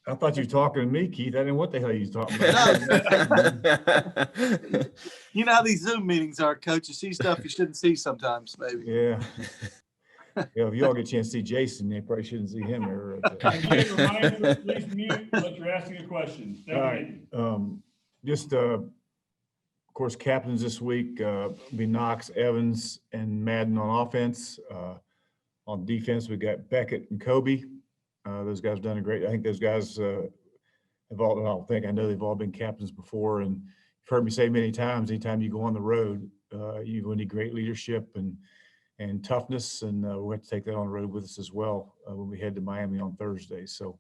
I thought you were talking to me, Keith. I didn't know what the hell you was talking about. You know how these Zoom meetings are, Coach. You see stuff you shouldn't see sometimes, maybe. Yeah. Yeah, if you all get a chance to see Jason, you probably shouldn't see him here. Again, reminder, please mute unless you're asking a question. All right. Just, of course, captains this week be Knox, Evans, and Madden on offense. On defense, we got Beckett and Kobe. Those guys have done a great. I think those guys have all. I know they've all been captains before, and you've heard me say many times. Anytime you go on the road, you need great leadership and toughness, and we have to take that on the road with us as well when we head to Miami on Thursday. So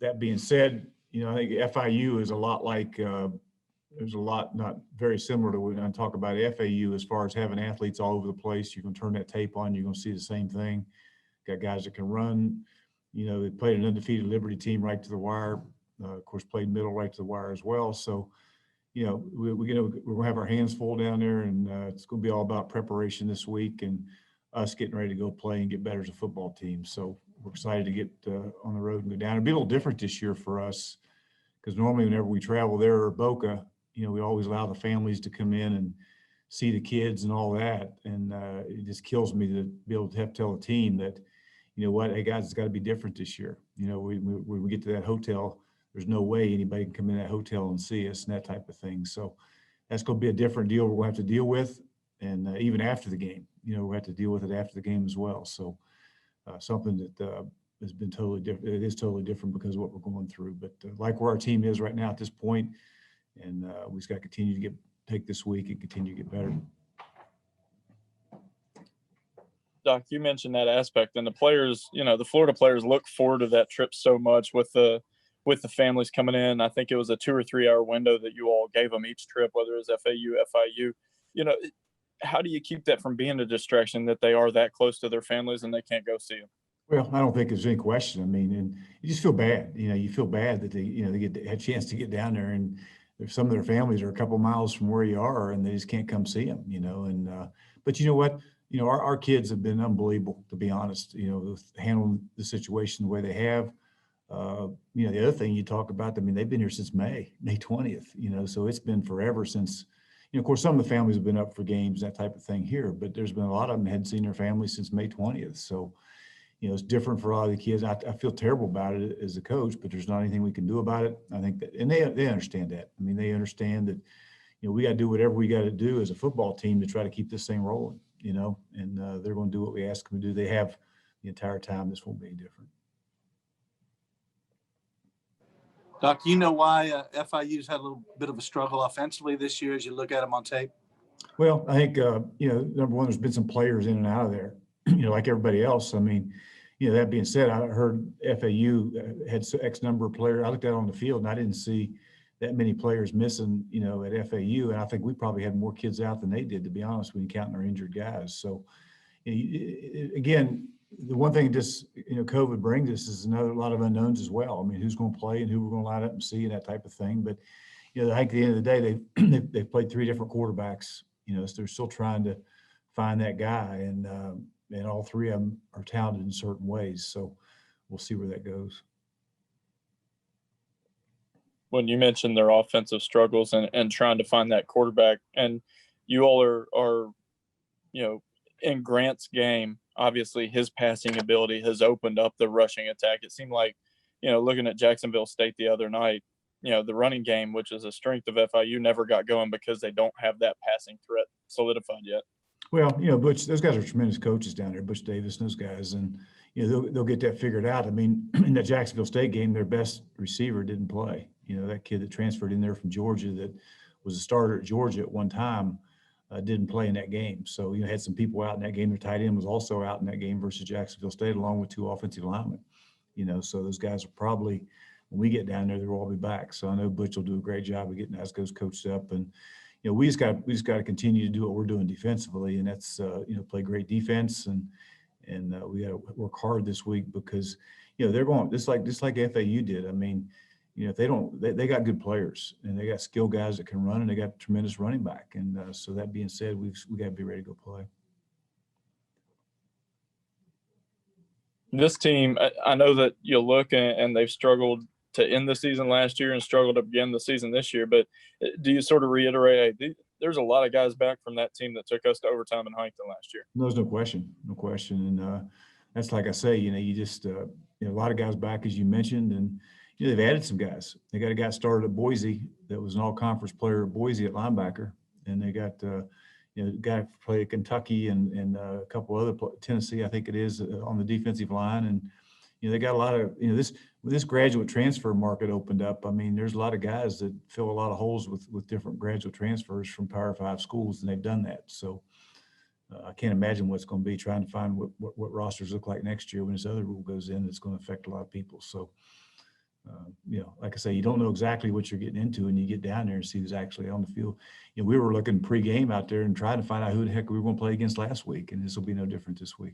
that being said, I think FIU is a lot like there's a lot not very similar to when I talk about FAU as far as having athletes all over the place. You can turn that tape on, you're going to see the same thing. Got guys that can run. They played an undefeated Liberty team right to the wire. Of course, played middle right to the wire as well. So, we're going to have our hands full down there, and it's going to be all about preparation this week and us getting ready to go play and get better as a football team. So we're excited to get on the road and go down. It'll be a little different this year for us because normally whenever we travel there or Boca, we always allow the families to come in and see the kids and all that. And it just kills me to be able to have to tell a team that, hey guys, it's got to be different this year. When we get to that hotel, there's no way anybody can come in that hotel and see us and that type of thing. So that's going to be a different deal we're going to have to deal with. And even after the game, we'll have to deal with it after the game as well. So something that has been totally different. It is totally different because of what we're going through. But like where our team is right now at this point, and we just got to continue to take this week and continue to get better. Doc, you mentioned that aspect, and the players, the Florida players look forward to that trip so much with the families coming in. I think it was a 2 or 3 hour window that you all gave them each trip, whether it was FAU, FIU. How do you keep that from being a distraction that they are that close to their families and they can't go see them? Well, I don't think there's any question. I mean, and you just feel bad. You feel bad that they get a chance to get down there, and some of their families are a couple miles from where you are, and they just can't come see them. And but you know what? Our kids have been unbelievable, to be honest. Handling the situation the way they have. The other thing you talk about, they've been here since May 20th. So it's been forever since. Of course, some of the families have been up for games, that type of thing here, but there's been a lot of them hadn't seen their families since May 20th. So, it's different for a lot of the kids. I feel terrible about it as a coach, but there's not anything we can do about it. I think that, and they understand that. They understand that, we got to do whatever we got to do as a football team to try to keep this thing rolling, and they're going to do what we ask them to do. They have the entire time. This won't be any different. Doc, why FIU's had a little bit of a struggle offensively this year as you look at them on tape? Well, I think, number one, there's been some players in and out of there, like everybody else. That being said, I heard FAU had X number of players. I looked at it on the field, and I didn't see that many players missing, at FAU. And I think we probably had more kids out than they did, to be honest, when you count our injured guys. So, again, the one thing just, COVID brings us is a lot of unknowns as well. Who's going to play and who we're going to line up and see and that type of thing. But, I think at the end of the day, they've played 3 different quarterbacks, so they're still trying to find that guy. And all 3 of them are talented in certain ways. So we'll see where that goes. When you mentioned their offensive struggles and trying to find that quarterback, and you all are in Grant's game, obviously his passing ability has opened up the rushing attack. It seemed like, looking at Jacksonville State the other night, the running game, which is a strength of FIU, never got going because they don't have that passing threat solidified yet. Well, Butch, those guys are tremendous coaches down there, Butch Davis and those guys, and they'll get that figured out. In that Jacksonville State game, their best receiver didn't play. That kid that transferred in there from Georgia that was a starter at Georgia at one time didn't play in that game. So, had some people out in that game. Their tight end was also out in that game versus Jacksonville State, along with 2 offensive linemen. So those guys are probably, when we get down there, they'll all be back. So I know Butch will do a great job of getting those guys coached up. And, we just got to continue to do what we're doing defensively, and that's play great defense, and we got to work hard this week because they're going just like FAU did. If they don't, they got good players, and they got skilled guys that can run, and they got tremendous running back. And so that being said, we got to be ready to go play. This team, I know that you look and they've struggled to end the season last year and struggled to begin the season this year. But do you sort of reiterate, hey, there's a lot of guys back from that team that took us to overtime in Huntington last year? No, there's no question, no question. And that's like I say, you just, a lot of guys back, as you mentioned, and, they've added some guys. They got a guy started at Boise that was an all-conference player at Boise at linebacker. And they got, a guy played at Kentucky and a couple other, Tennessee, I think it is, on the defensive line. And, they got a lot of, this graduate transfer market opened up. I mean, there's a lot of guys that fill a lot of holes with different graduate transfers from Power 5 schools, and they've done that. So I can't imagine what's going to be trying to find what rosters look like next year when this other rule goes in. It's going to affect a lot of people. So, like I say, you don't know exactly what you're getting into, and you get down there and see who's actually on the field. We were looking pregame out there and trying to find out who the heck we were going to play against last week, and this will be no different this week.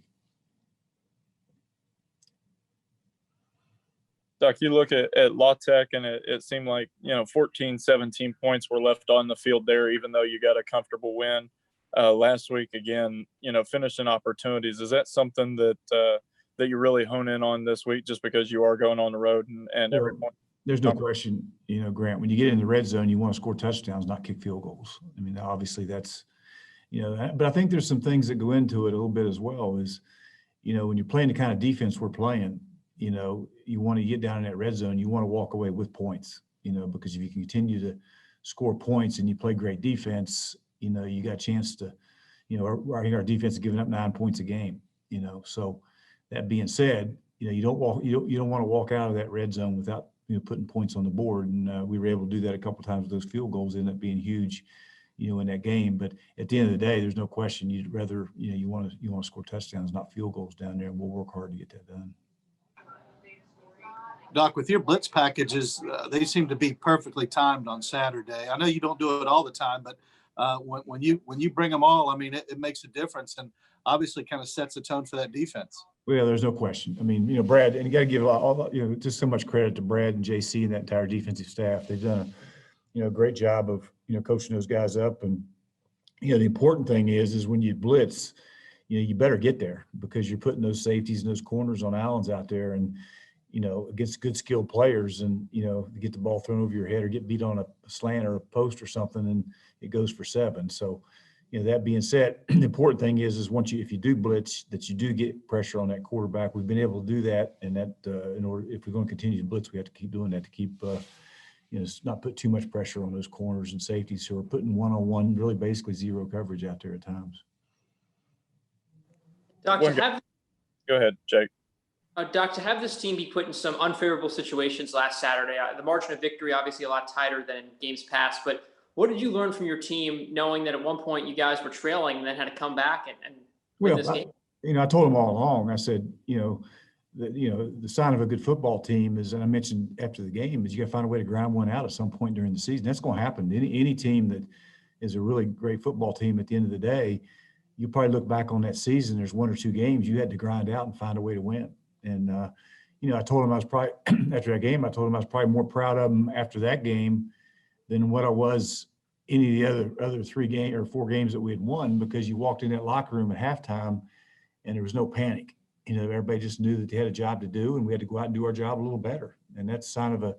Doc, you look at La Tech, and it seemed like, 14, 17 points were left on the field there, even though you got a comfortable win last week. Again, finishing opportunities. Is that something that you really hone in on this week, just because you are going on the road and every point? There's no question, Grant, when you get in the red zone, you want to score touchdowns, not kick field goals. I mean, obviously that's, but I think there's some things that go into it a little bit as well is, when you're playing the kind of defense we're playing, you want to get down in that red zone, you want to walk away with points, because if you continue to score points and you play great defense, you got a chance to, I think our defense is giving up 9 points a game, so that being said, you don't want to walk out of that red zone without, putting points on the board. And we were able to do that a couple of times with those field goals, end up being huge, in that game. But at the end of the day, there's no question you'd rather, you want to score touchdowns, not field goals down there, and we'll work hard to get that done. Doc, with your blitz packages, they seem to be perfectly timed on Saturday. I know you don't do it all the time, but when you bring them all, I mean, it makes a difference, and obviously kind of sets the tone for that defense. Well, there's no question. I mean, Brad, and you got to give all just so much credit to Brad and JC and that entire defensive staff. They've done a great job of coaching those guys up. And the important thing is when you blitz, you better get there, because you're putting those safeties and those corners on islands out there, and against good skilled players, and you get the ball thrown over your head or get beat on a slant or a post or something, and it goes for 7. So that being said, the important thing is if you do blitz, that you do get pressure on that quarterback. We've been able to do that, and that in order, if we're going to continue to blitz, we have to keep doing that to keep not put too much pressure on those corners and safeties who are putting one-on-one, really basically zero coverage out there at times. Doc, Go ahead, Jake. Doc, to have this team be put in some unfavorable situations last Saturday, the margin of victory obviously a lot tighter than games past, but what did you learn from your team, knowing that at one point you guys were trailing and then had to come back and win this game? I told them all along. I said, the sign of a good football team is, and I mentioned after the game, is you got to find a way to grind one out at some point during the season. That's going to happen. Any team that is a really great football team, at the end of the day, you probably look back on that season, there's 1 or 2 games you had to grind out and find a way to win. And, I told him I was probably after that game, I told him I was probably more proud of him after that game than what I was any of the other 3 games or 4 games that we had won, because you walked in that locker room at halftime and there was no panic. Everybody just knew that they had a job to do, and we had to go out and do our job a little better. And that's a sign of a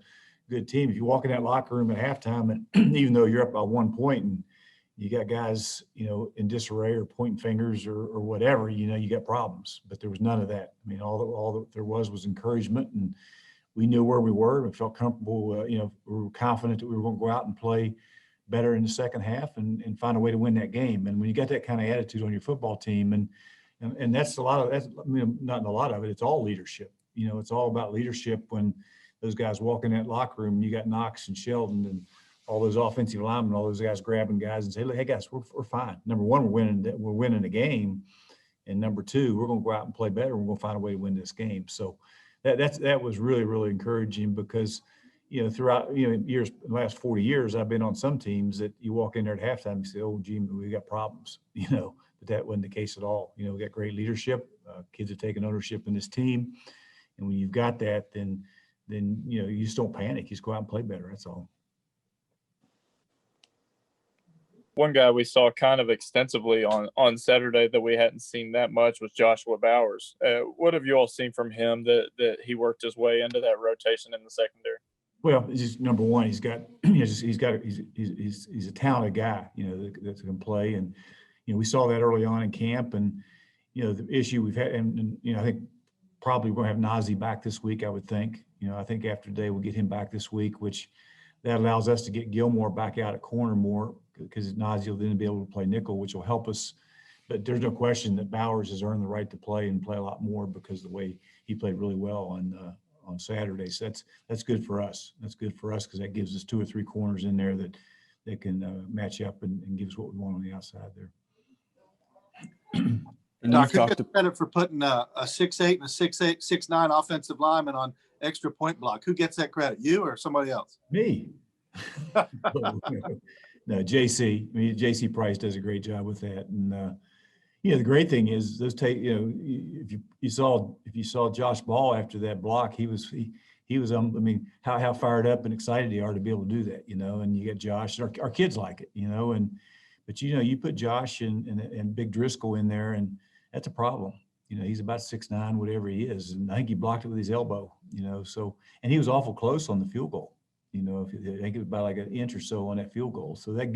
good team. If you walk in that locker room at halftime, and even though you're up by 1 point and you got guys, in disarray or pointing fingers or whatever, you got problems. But there was none of that. I mean, all that there was encouragement, and we knew where we were and felt comfortable. We were confident that we were going to go out and play better in the second half and find a way to win that game. And when you got that kind of attitude on your football team, and that's a lot of that's, not a lot of it, it's all leadership. It's all about leadership when those guys walk in that locker room and you got Knox and Sheldon and all those offensive linemen, all those guys grabbing guys and say, hey guys, we're fine. Number one, we're winning the game. And number 2, we're going to go out and play better. We're going to find a way to win this game. So that was really, really encouraging, because, throughout, the last 40 years, I've been on some teams that you walk in there at halftime and say, oh, gee, we got problems, but that wasn't the case at all. We got great leadership. Kids are taking ownership in this team. And when you've got that, then, you just don't panic. You just go out and play better. That's all. one guy we saw kind of extensively on Saturday that we hadn't seen that much was Joshua Bowers. What have you all seen from him that he worked his way into that rotation in the secondary? Well, it's just number one. He's a talented guy, that can play, and we saw that early on in camp, and the issue we've had, and I think probably we're going to have Nazi back this week. I would think, I think after today we'll get him back this week, which that allows us to get Gilmore back out at corner more because Nazi will then be able to play nickel, which will help us. But there's no question that Bowers has earned the right to play and play a lot more because of the way he played really well on Saturday. So that's good for us. That's good for us because that gives us 2 or 3 corners in there that can match up and give us what we want on the outside there. And Doc, who gets credit for putting a 6'8" and a 6'9" offensive lineman on extra point block? Who gets that credit? You or somebody else? Me. No, JC. I mean, JC Price does a great job with that. And the great thing is those if you saw Josh Ball after that block, he was I mean, how fired up and excited they are to be able to do that, and you get Josh, our kids like it, but you put Josh and Big Driscoll in there, and that's a problem. He's about 6'9", whatever he is, and I think he blocked it with his elbow, so, and he was awful close on the field goal. I think it was about like an inch or so on that field goal. So that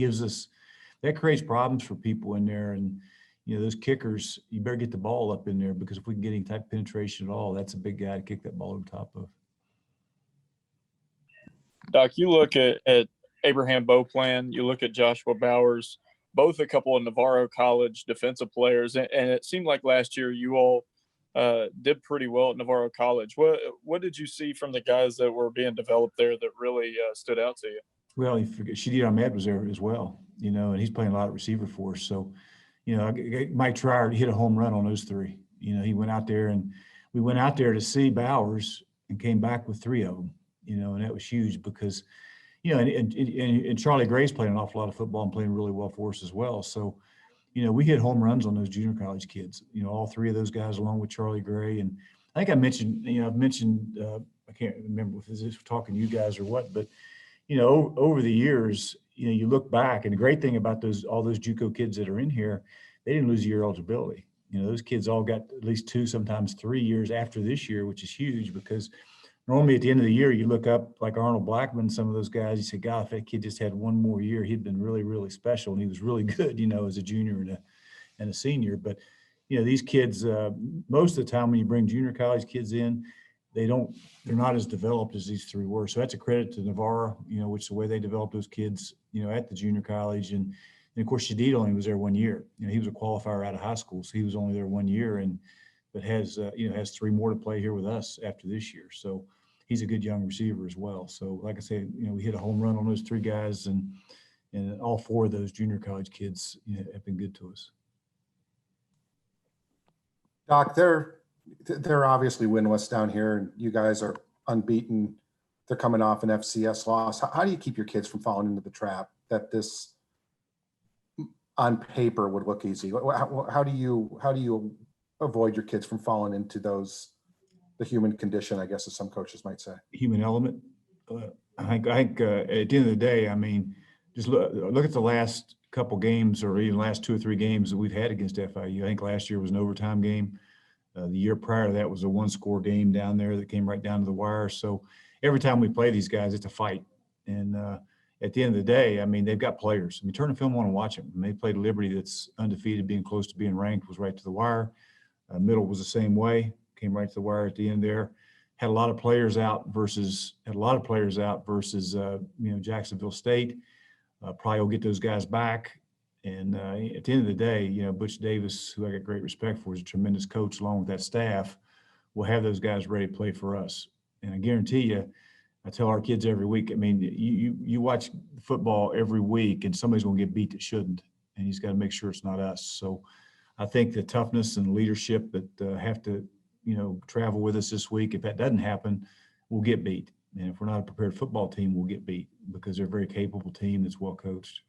creates problems for people in there. And, those kickers, you better get the ball up in there because if we can get any type of penetration at all, that's a big guy to kick that ball over top of. Doc, you look at Abraham Beauplan, you look at Joshua Bowers, both a couple of Navarro College defensive players. And it seemed like last year you all did pretty well at Navarro College. What did you see from the guys that were being developed there that really stood out to you? Well, you forget Shadid Ahmed was there as well, and he's playing a lot of receiver for us. So, Mike Trier hit a home run on those 3. He went out there, and we went out there to see Bowers and came back with 3 of them, and that was huge because, and Charlie Gray's playing an awful lot of football and playing really well for us as well. So, we hit home runs on those junior college kids, all 3 of those guys along with Charlie Gray. And I think I mentioned, I can't remember if this is talking to you guys or what, but, over the years, you look back, and the great thing about all those JUCO kids that are in here, they didn't lose a year eligibility. Those kids all got at least 2, sometimes 3 years after this year, which is huge because normally at the end of the year, you look up like Arnold Blackman, some of those guys, you say, God, if that kid just had 1 more year, he'd been really, really special. And he was really good, as a junior and a senior. But, these kids, most of the time when you bring junior college kids in, they're not as developed as these 3 were. So that's a credit to Navarro, which the way they developed those kids, at the junior college. And of course, Shadid only was there 1 year. He was a qualifier out of high school, so he was only there 1 year, but has 3 more to play here with us after this year. So he's a good young receiver as well. So like I said, we hit a home run on those 3 guys, and all 4 of those junior college kids have been good to us. Doc, they're obviously winless down here, and you guys are unbeaten. They're coming off an FCS loss. How do you keep your kids from falling into the trap that this on paper would look easy? How do you avoid your kids from falling into the human condition, I guess, as some coaches might say? Human element. I think at the end of the day, I mean, just look at the last couple games or even last 2 or 3 games that we've had against FIU. I think last year was an overtime game. The year prior to that was a 1-score game down there that came right down to the wire. So every time we play these guys, it's a fight. And at the end of the day, I mean, they've got players. I mean, turn the film on and watch them. And they played Liberty that's undefeated, being close to being ranked, was right to the wire. Middle was the same way, came right to the wire at the end there. Had a lot of players out versus Jacksonville State. Probably will get those guys back. And at the end of the day, Butch Davis, who I got great respect for, is a tremendous coach along with that staff, will have those guys ready to play for us. And I guarantee you, I tell our kids every week, I mean, you watch football every week and somebody's going to get beat that shouldn't. And he's got to make sure it's not us. So I think the toughness and leadership that have to, travel with us this week, if that doesn't happen, we'll get beat. And if we're not a prepared football team, we'll get beat because they're a very capable team that's well coached.